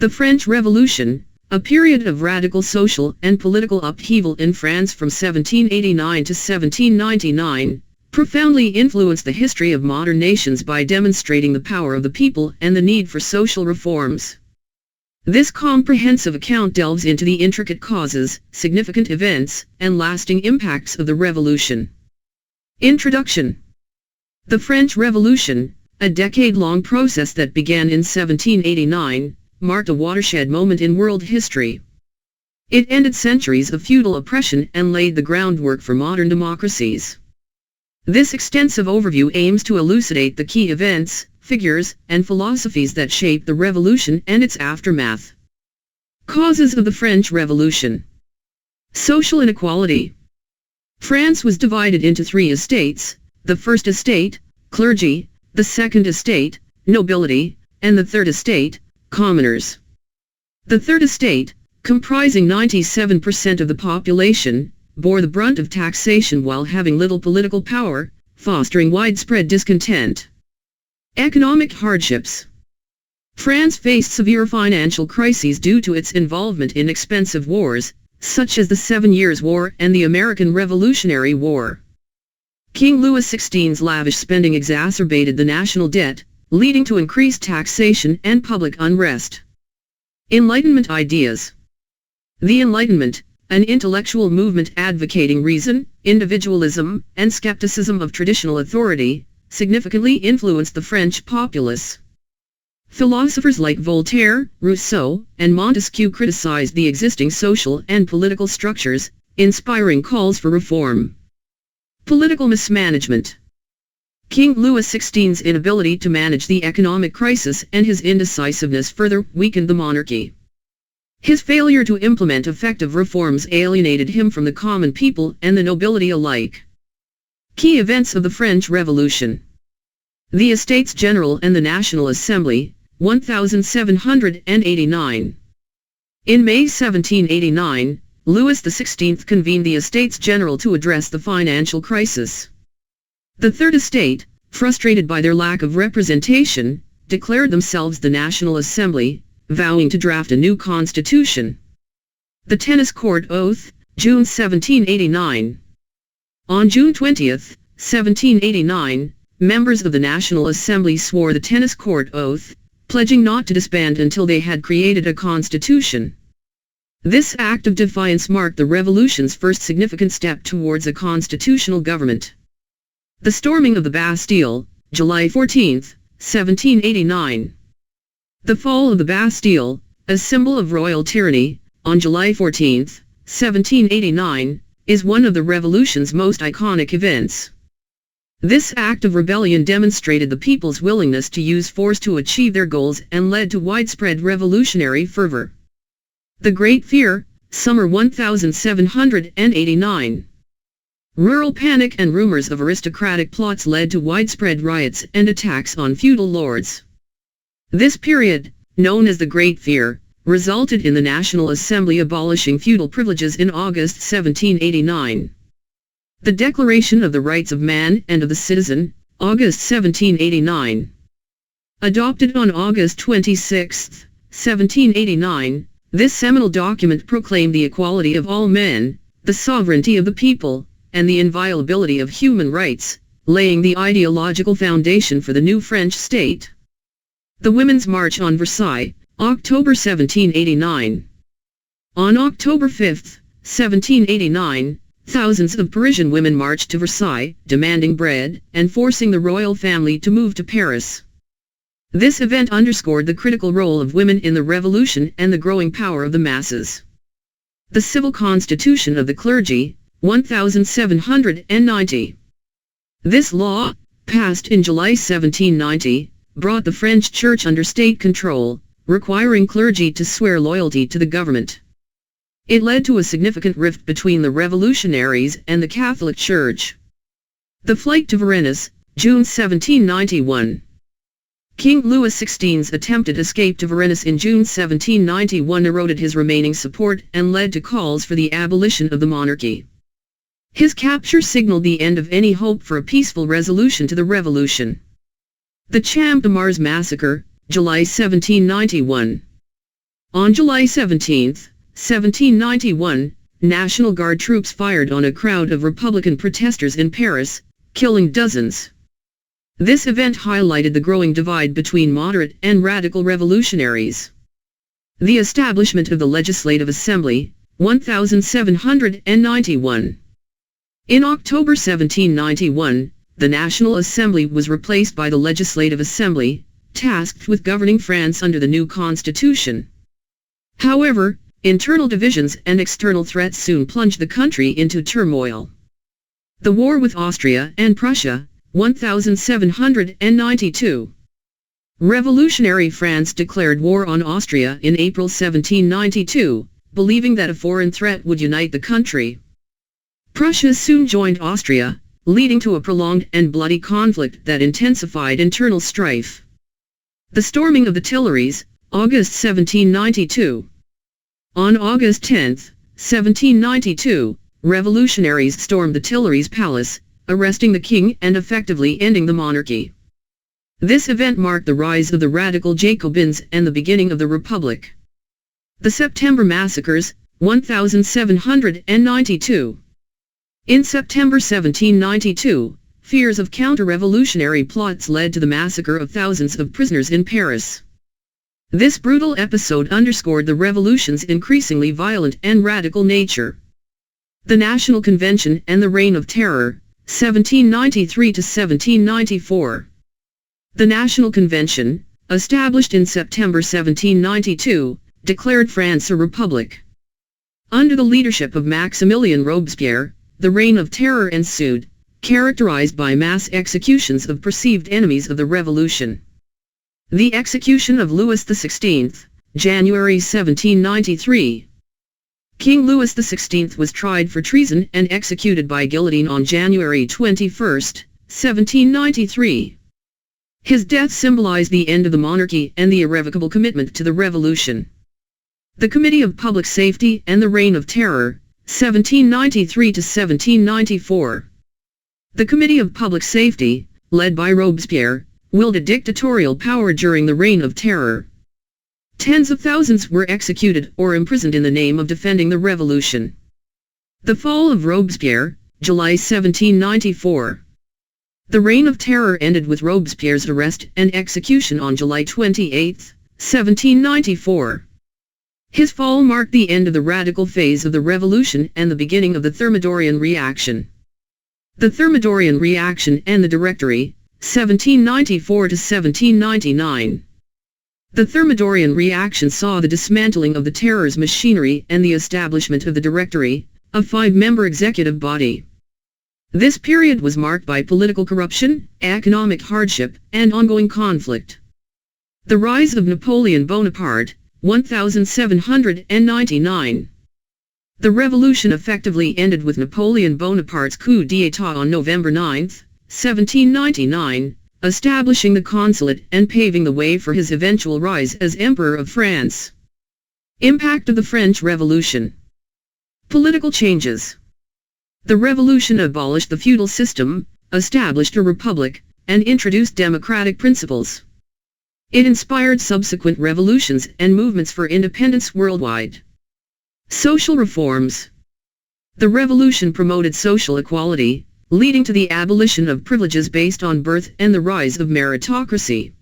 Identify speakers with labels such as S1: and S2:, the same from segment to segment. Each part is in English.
S1: The French Revolution, a period of radical social and political upheaval in France from 1789 to 1799, profoundly influenced the history of modern nations by demonstrating the power of the people and the need for social reforms. This comprehensive account delves into the intricate causes, significant events, and lasting impacts of the Revolution. Introduction. The French Revolution, a decade-long process that began in 1789, marked a watershed moment in world history. It ended centuries of feudal oppression and laid the groundwork for modern democracies. This extensive overview aims to elucidate the key events, figures, and philosophies that shaped the revolution and its aftermath. Causes of the French Revolution. Social inequality. France was divided into three estates: the first estate, clergy; the second estate, nobility; and the third estate, commoners. The third estate, comprising 97% of the population, bore the brunt of taxation while having little political power, fostering widespread discontent. Economic hardships. France faced severe financial crises due to its involvement in expensive wars, such as the 7 Years' War and the American Revolutionary War. King Louis XVI's lavish spending exacerbated the national debt, leading to increased taxation and public unrest. Enlightenment ideas. The Enlightenment, an intellectual movement advocating reason, individualism, and skepticism of traditional authority, significantly influenced the French populace. Philosophers like Voltaire, Rousseau, and Montesquieu criticized the existing social and political structures, inspiring calls for reform. Political mismanagement. King Louis XVI's inability to manage the economic crisis and his indecisiveness further weakened the monarchy. His failure to implement effective reforms alienated him from the common people and the nobility alike. Key events of the French Revolution. The Estates General and the National Assembly, 1789. In May 1789, Louis XVI convened the Estates General to address the financial crisis. The Third Estate, frustrated by their lack of representation, declared themselves the National Assembly, vowing to draft a new constitution. The Tennis Court Oath, June 1789. On June 20, 1789, members of the National Assembly swore the Tennis Court Oath, pledging not to disband until they had created a constitution. This act of defiance marked the Revolution's first significant step towards a constitutional government. The storming of the Bastille, July 14, 1789. The fall of the Bastille, a symbol of royal tyranny, on July 14, 1789, is one of the Revolution's most iconic events. This act of rebellion demonstrated the people's willingness to use force to achieve their goals and led to widespread revolutionary fervor. The Great Fear, summer 1789. Rural panic and rumors of aristocratic plots led to widespread riots and attacks on feudal lords. This period, known as the Great Fear, resulted in the National Assembly abolishing feudal privileges in August 1789. The Declaration of the Rights of Man and of the Citizen, August 1789. Adopted on August 26, 1789, this seminal document proclaimed the equality of all men, the sovereignty of the people, and the inviolability of human rights, laying the ideological foundation for the new French state. The Women's March on Versailles, October 1789. On October 5, 1789, thousands of Parisian women marched to Versailles, demanding bread, and forcing the royal family to move to Paris. This event underscored the critical role of women in the revolution and the growing power of the masses. The Civil Constitution of the Clergy, 1790. This law, passed in July 1790, brought the French Church under state control, requiring clergy to swear loyalty to the government. It led to a significant rift between the revolutionaries and the Catholic Church. The Flight to Varennes, June 1791. King Louis XV's attempted escape to Varennes in June 1791 eroded his remaining support and led to calls for the abolition of the monarchy. His capture signaled the end of any hope for a peaceful resolution to the revolution. The Champ de Mars Massacre, July 1791. On July 17, 1791, National Guard troops fired on a crowd of Republican protesters in Paris, killing dozens. This event highlighted the growing divide between moderate and radical revolutionaries. The establishment of the Legislative Assembly, 1791. In October 1791, the National Assembly was replaced by the Legislative Assembly, tasked with governing France under the new constitution. However, internal divisions and external threats soon plunged the country into turmoil. The war with Austria and Prussia, 1792. Revolutionary France declared war on Austria in April 1792, believing that a foreign threat would unite the country. Prussia soon joined Austria, leading to a prolonged and bloody conflict that intensified internal strife. The storming of the Tuileries, August 1792. On August 10, 1792, revolutionaries stormed the Tuileries Palace, arresting the king and effectively ending the monarchy. This event marked the rise of the radical Jacobins and the beginning of the Republic. The September Massacres, 1792. In September 1792, fears of counter-revolutionary plots led to the massacre of thousands of prisoners in Paris. This brutal episode underscored the revolution's increasingly violent and radical nature. The National Convention and the Reign of Terror, 1793 to 1794. The National Convention, established in September 1792, declared France a republic. Under the leadership of Maximilien Robespierre, the Reign of Terror ensued, characterized by mass executions of perceived enemies of the revolution. The execution of Louis XVI, January 1793. King Louis XVI was tried for treason and executed by guillotine on January 21, 1793. His death symbolized the end of the monarchy and the irrevocable commitment to the revolution. The Committee of Public Safety and the Reign of Terror, 1793 to 1794. The Committee of Public Safety, led by Robespierre, wielded dictatorial power during the Reign of Terror. Tens of thousands were executed or imprisoned in the name of defending the revolution. The fall of Robespierre, July 1794. The Reign of Terror ended with Robespierre's arrest and execution on July 28, 1794. His fall marked the end of the radical phase of the revolution and the beginning of the Thermidorian reaction. The Thermidorian reaction and the Directory, 1794 to 1799. The Thermidorian reaction saw the dismantling of the Terror's machinery and the establishment of the Directory, a five-member executive body. This period was marked by political corruption, economic hardship, and ongoing conflict. The rise of Napoleon Bonaparte, 1799. The revolution effectively ended with Napoleon Bonaparte's coup d'état on November 9, 1799, establishing the consulate and paving the way for his eventual rise as Emperor of France. Impact of the French Revolution. Political changes. The revolution abolished the feudal system, established a republic, and introduced democratic principles. It inspired subsequent revolutions and movements for independence worldwide. Social reforms. The revolution promoted social equality, leading to the abolition of privileges based on birth and the rise of meritocracy.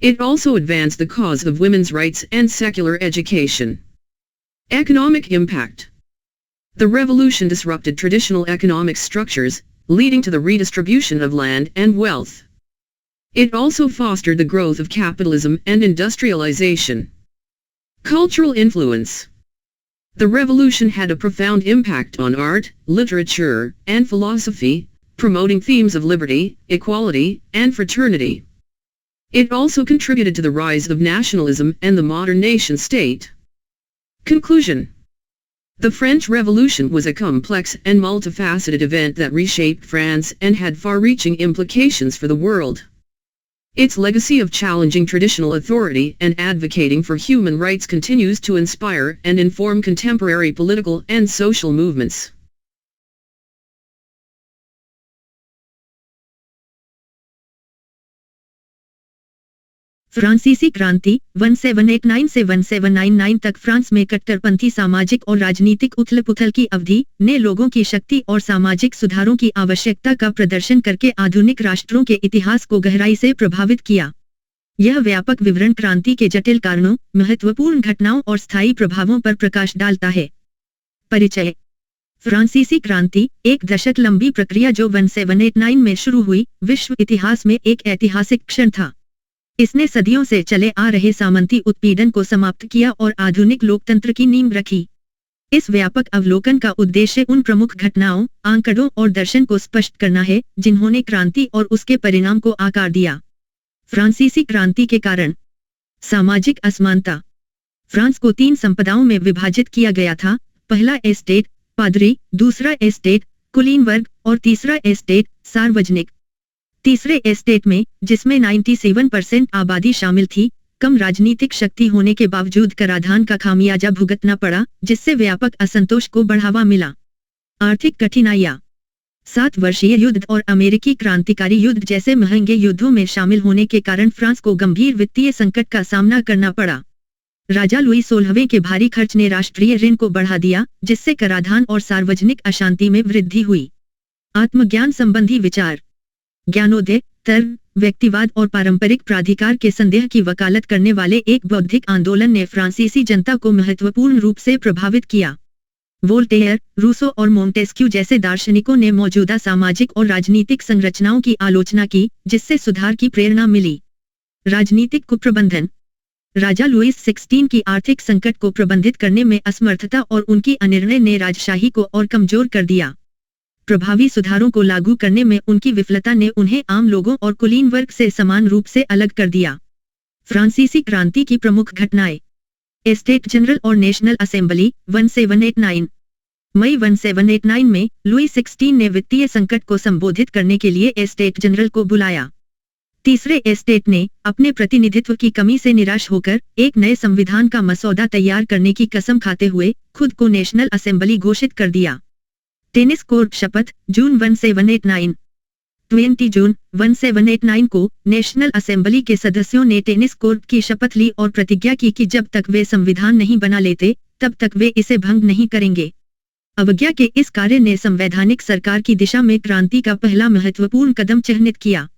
S1: It also advanced the cause of women's rights and secular education. Economic impact. The revolution disrupted traditional economic structures, leading to the redistribution of land and wealth. It also fostered the growth of capitalism and industrialization. Cultural influence. The revolution had a profound impact on art, literature, and philosophy, promoting themes of liberty, equality, and fraternity. It also contributed to the rise of nationalism and the modern nation-state. Conclusion. The French Revolution was a complex and multifaceted event that reshaped France and had far-reaching implications for the world. Its legacy of challenging traditional authority and advocating for human rights continues to inspire and inform contemporary political and social movements.
S2: फ्रांसीसी क्रांति 1789 से 1799 तक France में कट्टरपंथी सामाजिक और राजनीतिक उथल-पुथल की अवधि ने लोगों की शक्ति और सामाजिक सुधारों की आवश्यकता का प्रदर्शन करके आधुनिक राष्ट्रों के इतिहास को गहराई से प्रभावित किया। यह व्यापक विवरण क्रांति के जटिल कारणों, महत्वपूर्ण घटनाओं और स्थायी प्रभावों पर प्रकाश डालता है। परिचय। फ्रांसीसी क्रांति एक दशक लंबी प्रक्रिया जो 1789 में शुरू हुई, विश्व इतिहास में एक ऐतिहासिक क्षण था। इसने सदियों से चले आ रहे सामंती उत्पीड़न को समाप्त किया और आधुनिक लोकतंत्र की नींव रखी। इस व्यापक अवलोकन का उद्देश्य उन प्रमुख घटनाओं, आंकड़ों और दर्शन को स्पष्ट करना है जिन्होंने क्रांति और उसके परिणाम को आकार दिया। फ्रांसीसी क्रांति के कारण। सामाजिक असमानता। फ्रांस को 3 संपदाओं में विभाजित किया गया था। पहला एस्टेट, पादरी, दूसरा एस्टेट, कुलीन वर्ग और तीसरा एस्टेट, सार्वजनिक। तीसरे एस्टेट में, जिसमें 97% आबादी शामिल थी, कम राजनीतिक शक्ति होने के बावजूद कराधान का खामियाजा भुगतना पड़ा, जिससे व्यापक असंतोष को बढ़ावा मिला। आर्थिक कठिनाइयां। 7 वर्षीय युद्ध और अमेरिकी क्रांतिकारी युद्ध जैसे महंगे युद्धों में शामिल होने के कारण फ्रांस को गंभीर वित्तीय संकट का सामना करना पड़ा। राजा लुई 16वें के भारी खर्च ने राष्ट्रीय ऋण को बढ़ा दिया, जिससे कराधान और सार्वजनिक अशांति में वृद्धि हुई। आत्मज्ञान संबंधी विचार। ज्ञानोदय, तर्क, व्यक्तिवाद और पारंपरिक प्राधिकार के संदेह की वकालत करने वाले एक बौद्धिक आंदोलन ने फ्रांसीसी जनता को महत्वपूर्ण रूप से प्रभावित किया। वोल्टेयर, रूसो और मोंटेस्क्यू जैसे दार्शनिकों ने मौजूदा सामाजिक और राजनीतिक संरचनाओं की आलोचना की, जिससे सुधार की प्रेरणा मिली। राजनीतिक कुप्रबंधन। राजा लुईस 16 की आर्थिक संकट को प्रबंधित करने में असमर्थता और उनकी अनिर्णय ने राजशाही को और कमजोर कर दिया। प्रभावी सुधारों को लागू करने में उनकी विफलता ने उन्हें आम लोगों और कुलीन वर्ग से समान रूप से अलग कर दिया। फ्रांसीसी क्रांति की प्रमुख घटनाएं। एस्टेट जनरल और नेशनल असेंबली 1789। मई 1789 में लुई 16 ने वित्तीय संकट को संबोधित करने के लिए एस्टेट जनरल को बुलाया। तीसरे एस्टेट ने अपने प्रतिनिधित्व की कमी से निराश होकर एक नए संविधान का मसौदा तैयार करने की कसम खाते हुए खुद को नेशनल असेंबली घोषित कर दिया। टेनिस कोर्ट शपथ जून 1789। 20 जून 1789 को नेशनल असेंबली के सदस्यों ने टेनिस कोर्ट की शपथ ली और प्रतिज्ञा की कि जब तक वे संविधान नहीं बना लेते, तब तक वे इसे भंग नहीं करेंगे। अवज्ञा के इस कार्य ने संवैधानिक सरकार की दिशा में क्रांति का पहला महत्वपूर्ण कदम चिह्नित किया।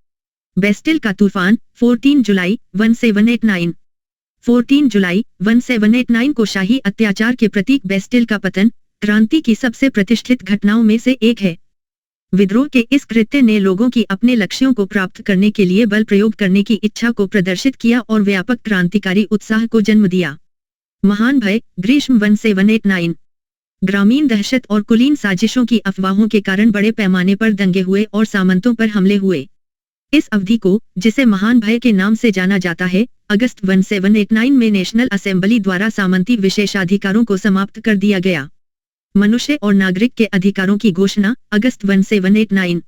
S2: बेस्टिल का तूफान 14 जुलाई 1789। 14 जुलाई 1789 को शाही अत्याचार के प्रतीक बेस्टिल का पतन क्रांति की सबसे प्रतिष्ठित घटनाओं में से एक है। विद्रोह के इस कृत्य ने लोगों की अपने लक्ष्यों को प्राप्त करने के लिए बल प्रयोग करने की इच्छा को प्रदर्शित किया और व्यापक क्रांतिकारी उत्साह को जन्म दिया। महान भय ग्रीष्म 1789। ग्रामीण दहशत और कुलीन साजिशों की अफवाहों के कारण बड़े पैमाने पर दंगे हुए और सामंतों पर हमले हुए। इस अवधि को, जिसे महान भय के नाम से जाना जाता है, अगस्त 1789 में नेशनल असेंबली द्वारा सामंती विशेषाधिकारों को समाप्त कर दिया गया। मनुष्य और नागरिक के अधिकारों की घोषणा अगस्त 1789।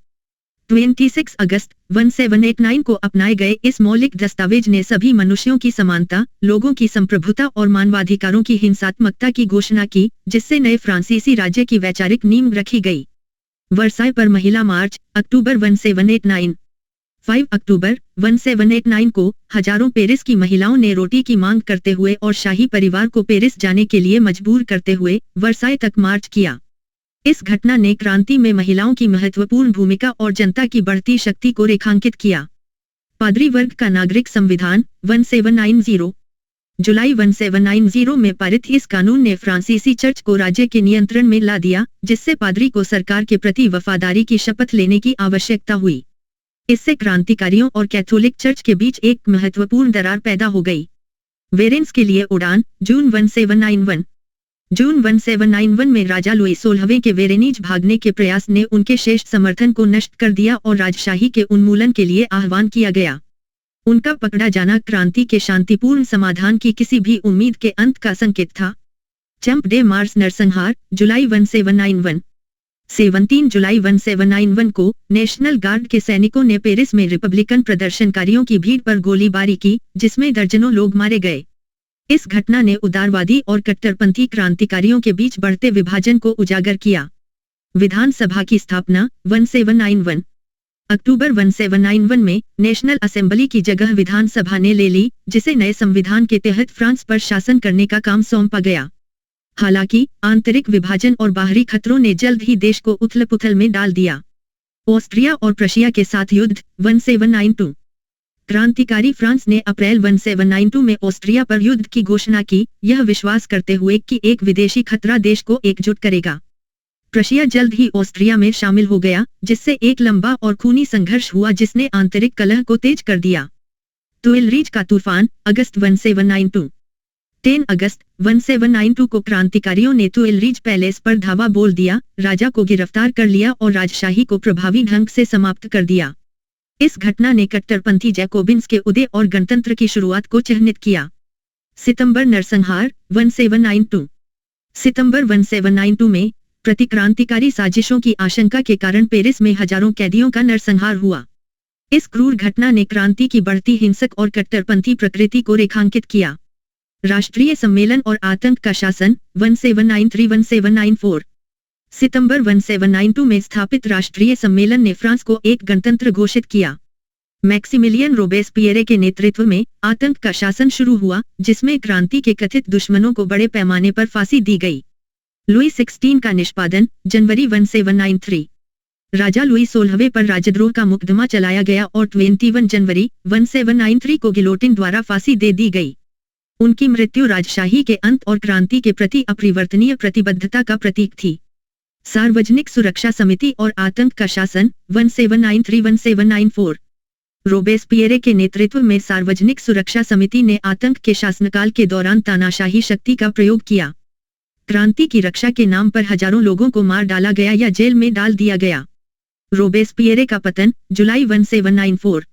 S2: 26 अगस्त 1789 को अपनाए गए इस मौलिक दस्तावेज ने सभी मनुष्यों की समानता, लोगों की संप्रभुता और मानवाधिकारों की हिंसात्मकता की घोषणा की, जिससे नए फ्रांसीसी राज्य की वैचारिक नींव रखी गई। वर्साय पर महिला मार्च अक्टूबर 1789। 5 अक्टूबर 1789 को हजारों पेरिस की महिलाओं ने रोटी की मांग करते हुए और शाही परिवार को पेरिस जाने के लिए मजबूर करते हुए वर्साय तक मार्च किया। इस घटना ने क्रांति में महिलाओं की महत्वपूर्ण भूमिका और जनता की बढ़ती शक्ति को रेखांकित किया। पादरी वर्ग का नागरिक संविधान 1790। जुलाई 1790 में पारित इस कानून ने फ्रांसीसी चर्च को राज्य के नियंत्रण में ला दिया, जिससे पादरी को सरकार के प्रति वफादारी की शपथ लेने की आवश्यकता हुई। इससे क्रांतिकारियों और कैथोलिक चर्च के बीच एक महत्वपूर्ण दरार पैदा हो गई। वेरेंस के लिए उड़ान जून 1791। जून 1791 में राजा लुई 16वें के वेरेनीज भागने के प्रयास ने उनके शेष समर्थन को नष्ट कर दिया और राजशाही के उन्मूलन के लिए आह्वान किया गया। उनका पकड़ा जाना क्रांति के शांतिपूर्ण समाधान की किसी भी उम्मीद के अंत का संकेत था। चैंप डे मार्स नरसंहार जुलाई 1791। 17 जुलाई 1791 को नेशनल गार्ड के सैनिकों ने पेरिस में रिपब्लिकन प्रदर्शनकारियों की भीड़ पर गोलीबारी की, जिसमें दर्जनों लोग मारे गए। इस घटना ने उदारवादी और कट्टरपंथी क्रांतिकारियों के बीच बढ़ते विभाजन को उजागर किया। विधानसभा की स्थापना 1791। अक्टूबर 1791 में नेशनल असेंबली की जगह विधानसभा ने ले ली, जिसे नए संविधान के तहत फ्रांस पर शासन करने का काम सौंपा गया। हालांकि आंतरिक विभाजन और बाहरी खतरों ने जल्द ही देश को उथल-पुथल में डाल दिया। ऑस्ट्रिया और प्रशिया के साथ युद्ध 1792। क्रांतिकारी फ्रांस ने अप्रैल 1792 में ऑस्ट्रिया पर युद्ध की घोषणा की, यह विश्वास करते हुए कि एक विदेशी खतरा देश को एकजुट करेगा। प्रशिया जल्द ही ऑस्ट्रिया में शामिल हो गया, जिससे एक लंबा और खूनी संघर्ष हुआ जिसने आंतरिक कलह को तेज कर दिया। तुइलरीज का तूफान, अगस्त 1792। 10 अगस्त 1792 को क्रांतिकारियों ने तुइलरीज पैलेस पर धावा बोल दिया, राजा को गिरफ्तार कर लिया और राजशाही को प्रभावी ढंग से समाप्त कर दिया। इस घटना ने कट्टरपंथी जैकोबिन्स के उदय और गणतंत्र की शुरुआत को चिह्नित किया। सितंबर नरसंहार 1792। सितंबर 1792 में प्रतिक्रांतिकारी साजिशों की आशंका के कारण पेरिस में हजारों कैदियों का नरसंहार हुआ। इस क्रूर घटना ने क्रांति की बढ़ती हिंसक और कट्टरपंथी प्रकृति को रेखांकित किया। राष्ट्रीय सम्मेलन और आतंक का शासन 1793-1794। सितंबर 1792 में स्थापित राष्ट्रीय सम्मेलन ने फ्रांस को एक गणतंत्र घोषित किया। मैक्सिमिलियन रोबेस्पियरे के नेतृत्व में आतंक का शासन शुरू हुआ, जिसमें क्रांति के कथित दुश्मनों को बड़े पैमाने पर फांसी दी गई। लुई 16 का निष्पादन, जनवरी 1793। राजा लुई 16वें पर राजद्रोह का मुकदमा चलाया गया और 21 जनवरी 1793 को गिलोटिन द्वारा फांसी दे दी गई। उनकी मृत्यु राजशाही के अंत और क्रांति के प्रति अपरिवर्तनीय प्रतिबद्धता का प्रतीक थी। सार्वजनिक सुरक्षा समिति और आतंक का शासन 1793-1794। रोबेस्पियरे के नेतृत्व में सार्वजनिक सुरक्षा समिति ने आतंक के शासनकाल के दौरान तानाशाही शक्ति का प्रयोग किया। क्रांति की रक्षा के नाम पर हजारों लोगों को मार डाला गया या जेल में डाल दिया गया। रोबेस्पियरे का पतन, जुलाई 1794।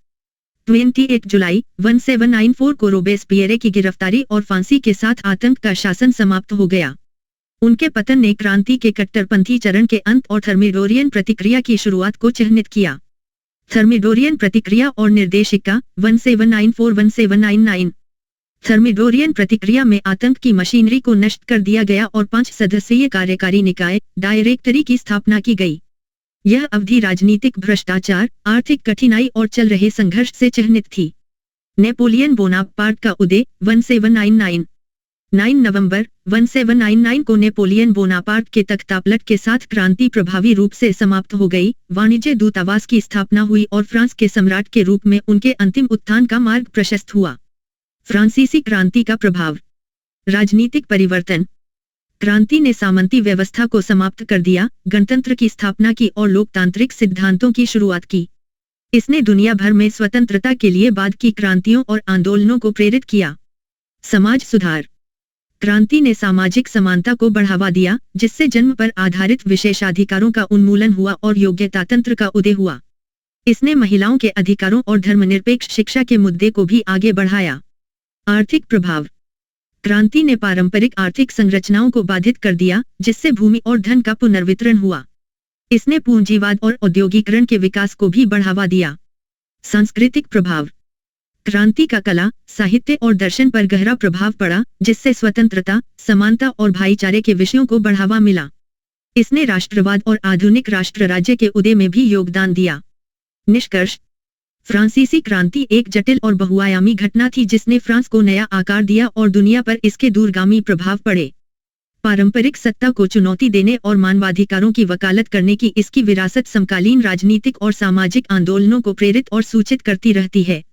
S2: 28 जुलाई 1794 को रोबेस्पियरे की गिरफ्तारी और फांसी के साथ आतंक का शासन समाप्त हो गया। उनके पतन ने क्रांति के कट्टरपंथी चरण के अंत और थर्मिडोरियन प्रतिक्रिया की शुरुआत को चिह्नित किया। थर्मिडोरियन प्रतिक्रिया और निर्देशिका 1794-1799। थर्मिडोरियन प्रतिक्रिया में आतंक की मशीनरी को नष्ट कर दिया गया और 5 सदस्यीय कार्यकारी निकाय डायरेक्टरी की स्थापना की गई। यह अवधि राजनीतिक भ्रष्टाचार, आर्थिक कठिनाई और चल रहे संघर्ष से चिह्नित थी। नेपोलियन बोनापार्ट का उदय 1799। 9 नवंबर 1799 को नेपोलियन बोनापार्ट के तख्तापलट के साथ क्रांति प्रभावी रूप से समाप्त हो गई। वाणिज्य दूतावास की स्थापना हुई और फ्रांस के सम्राट के रूप में उनके अंतिम उत्थान का मार्ग प्रशस्त हुआ। फ्रांसीसी क्रांति का प्रभाव। राजनीतिक परिवर्तन। क्रांति ने सामंती व्यवस्था को समाप्त कर दिया, गणतंत्र की स्थापना की और लोकतांत्रिक सिद्धांतों की शुरुआत की। इसने दुनिया भर में स्वतंत्रता के लिए बाद की क्रांतियों और आंदोलनों को प्रेरित किया। समाज सुधार। क्रांति ने सामाजिक समानता को बढ़ावा दिया, जिससे जन्म पर आधारित विशेषाधिकारों का उन्मूलन हुआ और योग्यता तंत्र का उदय हुआ। इसने महिलाओं के अधिकारों और धर्मनिरपेक्ष शिक्षा के मुद्दे को भी आगे बढ़ाया। आर्थिक प्रभाव। क्रांति ने पारंपरिक आर्थिक संरचनाओं को बाधित कर दिया, जिससे भूमि और धन का पुनर्वितरण हुआ। इसने पूंजीवाद और औद्योगिकरण के विकास को भी बढ़ावा दिया। सांस्कृतिक प्रभाव। क्रांति का कला, साहित्य और दर्शन पर गहरा प्रभाव पड़ा, जिससे स्वतंत्रता, समानता और भाईचारे के विषयों को बढ़ावा मिला। इसने राष्ट्रवाद और आधुनिक राष्ट्र राज्य के उदय में भी योगदान दिया। निष्कर्ष। फ्रांसीसी क्रांति एक जटिल और बहुआयामी घटना थी जिसने फ्रांस को नया आकार दिया और दुनिया पर इसके दूरगामी प्रभाव पड़े। पारंपरिक सत्ता को चुनौती देने और मानवाधिकारों की वकालत करने की इसकी विरासत समकालीन राजनीतिक और सामाजिक आंदोलनों को प्रेरित और सूचित करती रहती है।